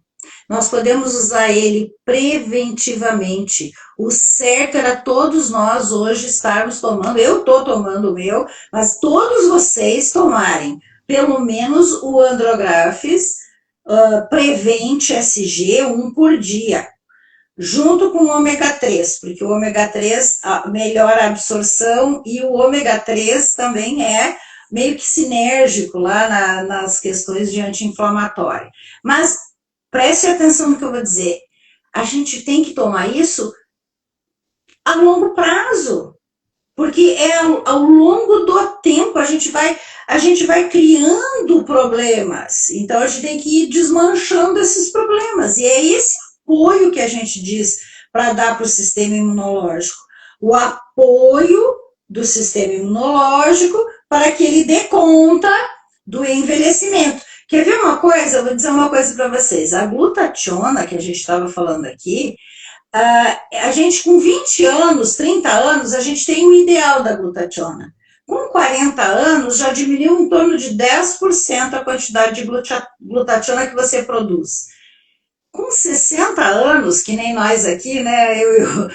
Nós podemos usar ele preventivamente. O certo era todos nós hoje estarmos tomando, eu estou tomando o meu, mas todos vocês tomarem pelo menos o Andrographis Prevent SG 1 por dia, junto com o ômega 3, porque o ômega 3 melhora a absorção e o ômega 3 também é meio que sinérgico lá nas questões de anti-inflamatório. Mas preste atenção no que eu vou dizer. A gente tem que tomar isso a longo prazo, porque ao longo do tempo a gente vai criando problemas. Então a gente tem que ir desmanchando esses problemas. E é esse apoio que a gente diz para dar para o sistema imunológico. O apoio do sistema imunológico para que ele dê conta do envelhecimento. Quer ver uma coisa? Eu vou dizer uma coisa para vocês. A glutationa, que a gente estava falando aqui, a gente com 20 anos, 30 anos, a gente tem o ideal da glutationa. Com 40 anos, já diminuiu em torno de 10% a quantidade de glutationa que você produz. Com 60 anos, que nem nós aqui, né, eu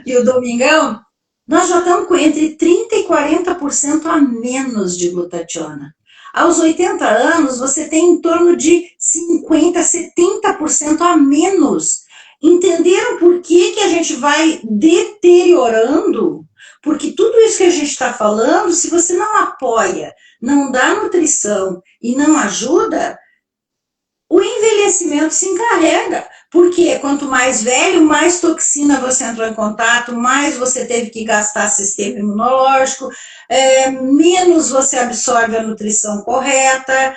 e o Domingão, nós já estamos com entre 30% e 40% a menos de glutationa. Aos 80 anos, você tem em torno de 50%, 70% a menos. Entenderam por que a gente vai deteriorando? Porque tudo isso que a gente está falando, se você não apoia, não dá nutrição e não ajuda, o envelhecimento se encarrega. Porque quanto mais velho, mais toxina você entrou em contato, mais você teve que gastar sistema imunológico, menos você absorve a nutrição correta,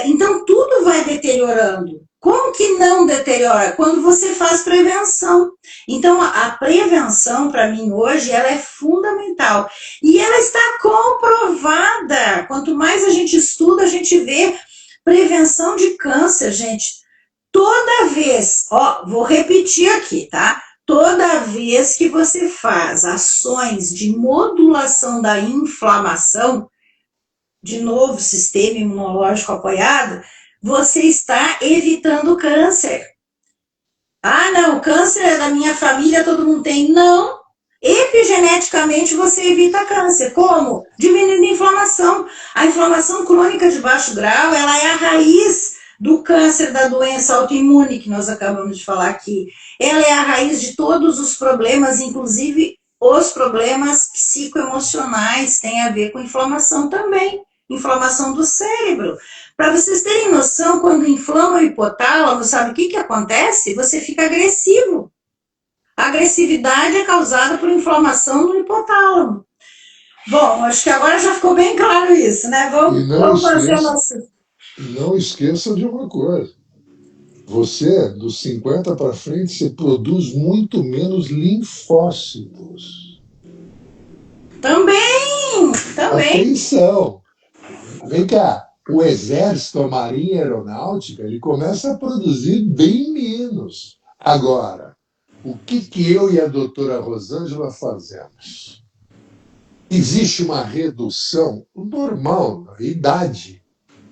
então tudo vai deteriorando. Como que não deteriora? Quando você faz prevenção. Então, a prevenção, para mim, hoje, ela é fundamental. E ela está comprovada. Quanto mais a gente estuda, a gente vê prevenção de câncer, gente. Toda vez, vou repetir aqui, tá? Toda vez que você faz ações de modulação da inflamação, de novo, sistema imunológico apoiado, você está evitando câncer. Ah, não, câncer é da minha família, todo mundo tem. Não, epigeneticamente você evita câncer. Como? Diminuindo a inflamação. A inflamação crônica de baixo grau, ela é a raiz do câncer, da doença autoimune que nós acabamos de falar aqui. Ela é a raiz de todos os problemas, inclusive os problemas psicoemocionais têm a ver com inflamação também. Inflamação do cérebro. Para vocês terem noção, quando inflama o hipotálamo, sabe o que acontece? Você fica agressivo. A agressividade é causada por inflamação do hipotálamo. Bom, acho que agora já ficou bem claro isso, né? E Vamos fazer o nosso. não esqueça de uma coisa. Você, dos 50 para frente, você produz muito menos linfócitos. Também, também. Atenção! Vem cá, o Exército, a Marinha Aeronáutica, ele começa a produzir bem menos. Agora, o que eu e a doutora Rosângela fazemos? Existe uma redução normal na idade,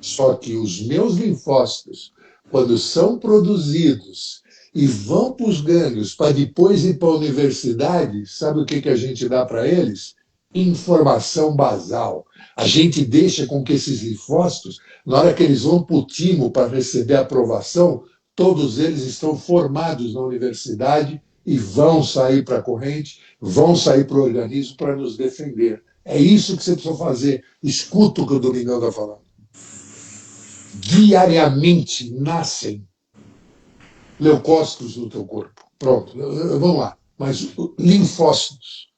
só que os meus linfócitos, quando são produzidos e vão para os gânglios para depois ir para a universidade, sabe o que a gente dá para eles? Informação basal. A gente deixa com que esses linfócitos, na hora que eles vão para o timo para receber a aprovação, todos eles estão formados na universidade e vão sair para a corrente, vão sair para o organismo para nos defender. É isso que você precisa fazer. Escuta o que o Domingão está falando. Diariamente nascem leucócitos no teu corpo. Pronto, vamos lá. Mas linfócitos,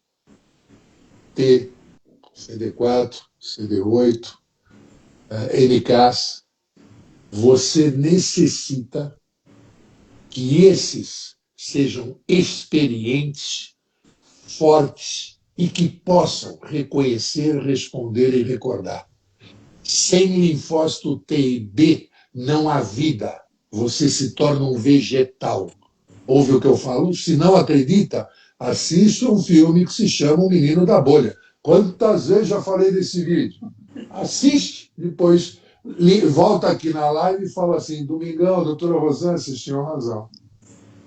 T, CD4, CD8, NKs, você necessita que esses sejam experientes, fortes e que possam reconhecer, responder e recordar. Sem linfócito T e B não há vida. Você se torna um vegetal. Ouve o que eu falo? Se não acredita, assista um filme que se chama O Menino da Bolha. Quantas vezes já falei desse vídeo? Assiste, depois volta aqui na live e fala assim, Domingão, doutora Rosana, vocês tinham razão.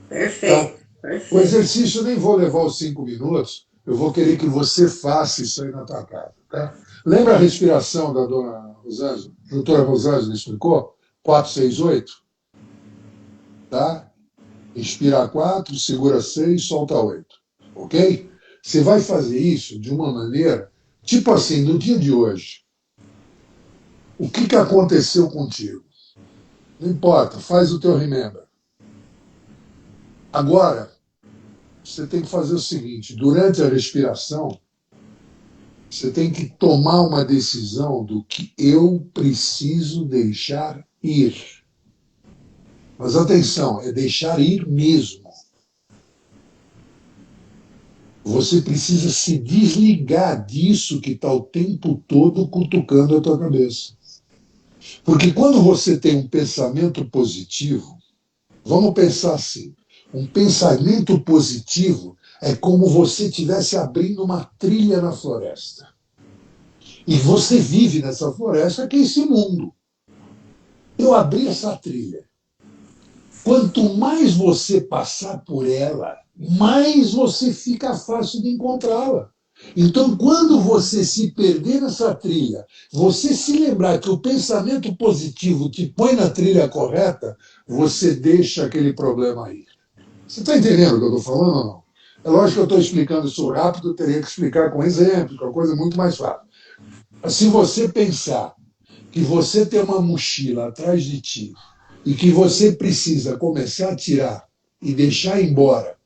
Perfeito, Tá? perfeito. O exercício eu nem vou levar os 5 minutos, eu vou querer que você faça isso aí na tua casa. Tá? Lembra a respiração da dona Rosângela? A doutora Rosângela explicou? 4, 6, 8? Tá? Inspira 4, segura 6, solta 8. Ok? Você vai fazer isso de uma maneira, tipo assim, no dia de hoje, o que aconteceu contigo? Não importa, faz o teu remember. Agora, você tem que fazer o seguinte, durante a respiração, você tem que tomar uma decisão do que eu preciso deixar ir. Mas atenção, é deixar ir mesmo. Você precisa se desligar disso que está o tempo todo cutucando a tua cabeça. Porque quando você tem um pensamento positivo, vamos pensar assim, um pensamento positivo é como você estivesse abrindo uma trilha na floresta. E você vive nessa floresta que é esse mundo. Eu abri essa trilha. Quanto mais você passar por ela, mais você fica fácil de encontrá-la. Então, quando você se perder nessa trilha, você se lembrar que o pensamento positivo te põe na trilha correta, você deixa aquele problema aí. Você está entendendo o que eu estou falando ou não? É lógico que eu estou explicando isso rápido, eu teria que explicar com exemplos, que é uma coisa muito mais fácil. Mas se você pensar que você tem uma mochila atrás de ti e que você precisa começar a tirar e deixar embora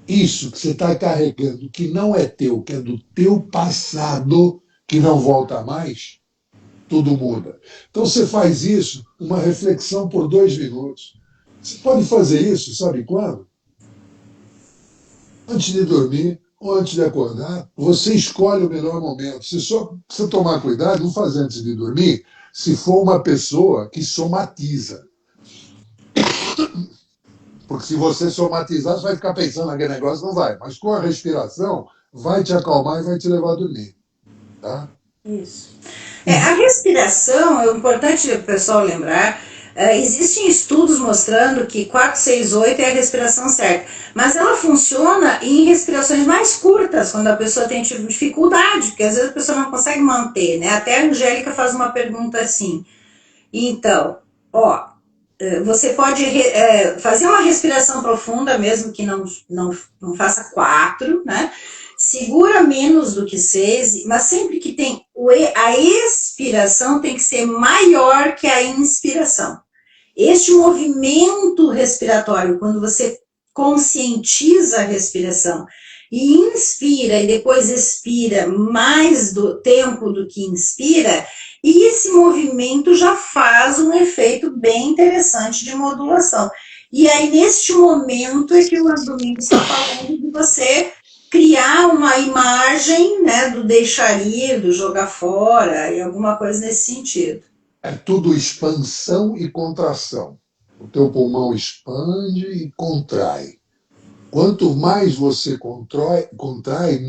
isso que você está carregando, que não é teu, que é do teu passado, que não volta mais, tudo muda. Então você faz isso, uma reflexão por 2 minutos. Você pode fazer isso, sabe quando? Antes de dormir ou antes de acordar, você escolhe o melhor momento. Você só precisa tomar cuidado, não fazer antes de dormir, se for uma pessoa que somatiza. Porque se você somatizar, você vai ficar pensando naquele negócio, não vai. Mas com a respiração, vai te acalmar e vai te levar a dormir. Tá? Isso. A respiração, é importante o pessoal lembrar, existem estudos mostrando que 4, 6, 8 é a respiração certa, mas ela funciona em respirações mais curtas, quando a pessoa tem dificuldade, porque às vezes a pessoa não consegue manter, né? Até a Angélica faz uma pergunta assim, então, você pode fazer uma respiração profunda, mesmo que não faça 4, né? Segura menos do que 6, mas sempre que tem a expiração tem que ser maior que a inspiração. Este movimento respiratório, quando você conscientiza a respiração e inspira e depois expira mais do tempo do que inspira, e esse movimento já faz um efeito bem interessante de modulação. E aí, neste momento, é que o Domingos está falando de você criar uma imagem, né, do deixar ir, do jogar fora, e alguma coisa nesse sentido. É tudo expansão e contração. O teu pulmão expande e contrai. Quanto mais você contrai,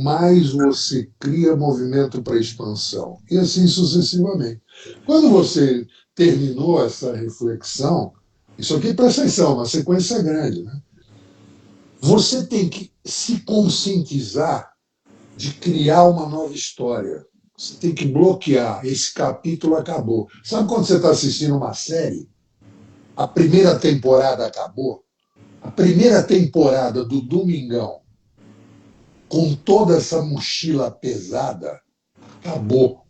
mais você cria movimento para expansão. E assim sucessivamente. Quando você terminou essa reflexão, isso aqui, presta atenção, uma sequência grande, né? Você tem que se conscientizar de criar uma nova história. Você tem que bloquear. Esse capítulo acabou. Sabe quando você está assistindo uma série? A primeira temporada acabou? A primeira temporada do Domingão, com toda essa mochila pesada, acabou.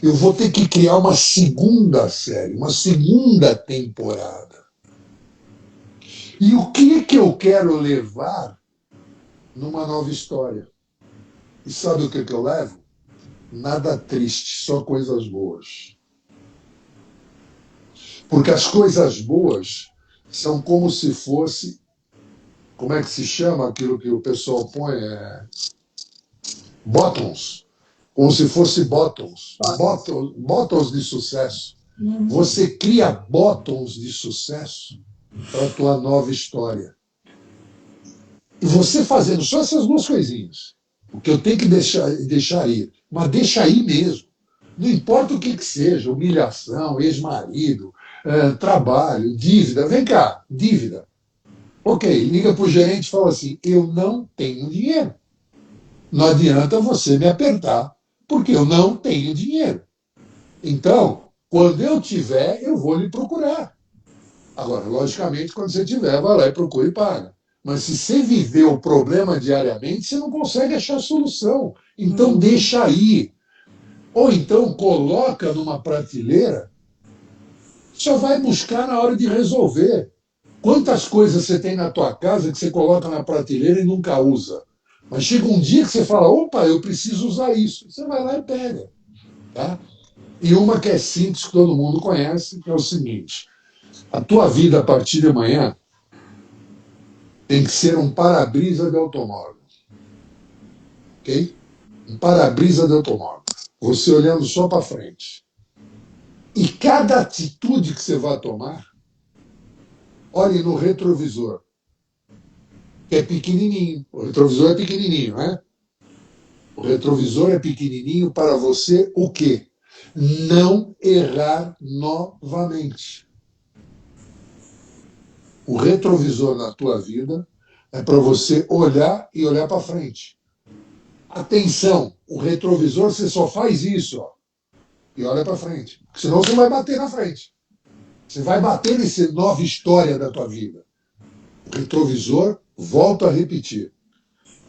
Eu vou ter que criar uma segunda série, uma segunda temporada. E o que eu quero levar numa nova história? E sabe o que eu levo? Nada triste, só coisas boas. Porque as coisas boas são como se fosse, como é que se chama aquilo que o pessoal põe? Bottoms. Como se fosse bottoms. Bottoms de sucesso. Você cria bottoms de sucesso para a tua nova história. E você fazendo só essas duas coisinhas, o que eu tenho que deixar ir, mas deixa ir mesmo. Não importa o que seja, humilhação, ex-marido, trabalho, dívida. Vem cá, dívida. Ok, liga para o gerente e fala assim, eu não tenho dinheiro. Não adianta você me apertar, porque eu não tenho dinheiro. Então, quando eu tiver, eu vou lhe procurar. Agora, logicamente, quando você tiver, vai lá e procura e paga. Mas se você viver o problema diariamente, você não consegue achar solução. Então, deixa aí. Ou então, coloca numa prateleira, só vai buscar na hora de resolver. Quantas coisas você tem na tua casa que você coloca na prateleira e nunca usa? Mas chega um dia que você fala, opa, eu preciso usar isso. Você vai lá e pega. Tá? E uma que é simples, que todo mundo conhece, que é o seguinte. A tua vida, a partir de amanhã, tem que ser um para-brisa de automóvel. Ok? Um para-brisa de automóvel. Você olhando só para frente. E cada atitude que você vai tomar, olhe no retrovisor, que é pequenininho. O retrovisor é pequenininho, né? O retrovisor é pequenininho para você o quê? Não errar novamente. O retrovisor na tua vida é para você olhar e olhar para frente. Atenção, o retrovisor você só faz isso, ó, e olha para frente. Senão você vai bater na frente. Você vai bater nessa nova história da tua vida. O retrovisor, volto a repetir,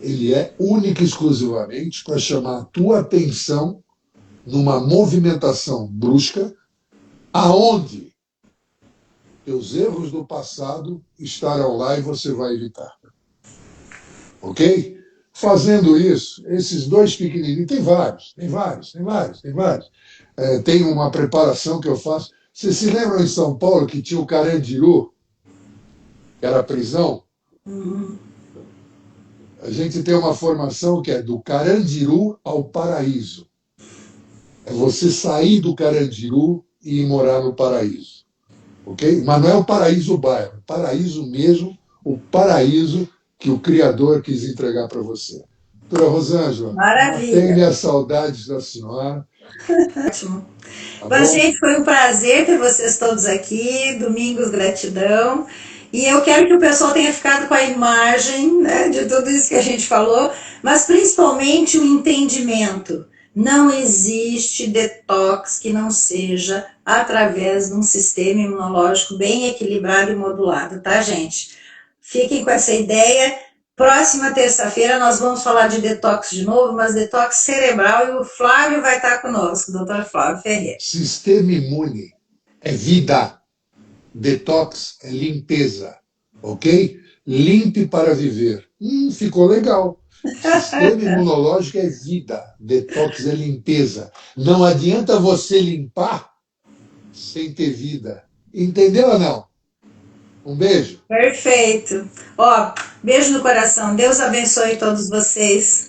ele é único e exclusivamente para chamar a tua atenção numa movimentação brusca, aonde teus erros do passado estarão lá e você vai evitar. Ok? Fazendo isso, esses dois pequenininhos, tem vários. Tem uma preparação que eu faço. Vocês se lembram em São Paulo que tinha o Carandiru, que era a prisão? A gente tem uma formação que é do Carandiru ao paraíso. É você sair do Carandiru e ir morar no paraíso. Ok? Mas não é o paraíso bairro, é o paraíso mesmo, o paraíso que o Criador quis entregar para você. Doutora Rosângela, tem minhas saudades da senhora. Ótimo. Tá bom, gente, foi um prazer ter vocês todos aqui. Domingos, gratidão. E eu quero que o pessoal tenha ficado com a imagem, né, de tudo isso que a gente falou, mas principalmente o entendimento. Não existe detox que não seja através de um sistema imunológico bem equilibrado e modulado, tá, gente? Fiquem com essa ideia. Próxima terça-feira nós vamos falar de detox de novo, mas detox cerebral, e o Flávio vai estar conosco, o doutor Flávio Ferreira. Sistema imune é vida. Detox é limpeza. Ok? Limpe para viver. Ficou legal. Sistema imunológico é vida, detox é limpeza. Não adianta você limpar sem ter vida. Entendeu ou não? Um beijo. Perfeito. Ó, beijo no coração. Deus abençoe todos vocês.